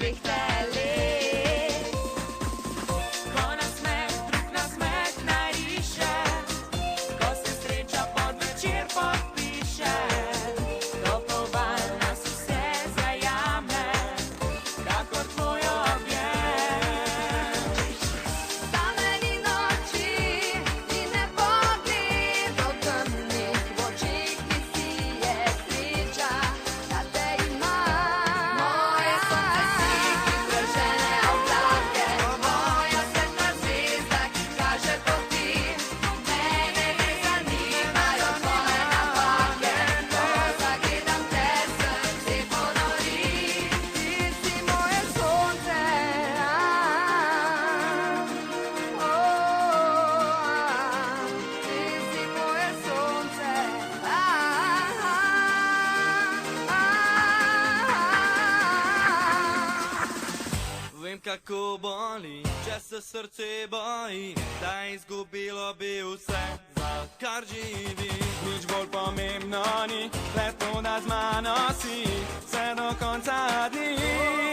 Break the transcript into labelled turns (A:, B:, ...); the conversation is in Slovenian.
A: zvihteli. Ko nasmeh, drug nasmeh nariše, ko se sreča pod večer podpiše, toploval nas vse zajame, kakor tvoj objem. Zameni noči in ne pogled v temnih očih, mi si je sreča, da te imam. Moje sonce si, ki prežene oblake, moja svetla zvezda, ki kaže poti. Mene ne zanimajo tvoje napake, ko zagledam te, srce ponori. Ti si moje sonce, ti si moje sonce.
B: Vem, kako boli, če se srce boji, da je izgubilo bi vse, za kar živi. Nič bolj pomembno ni, le to, da z mano si, vse do konca dni.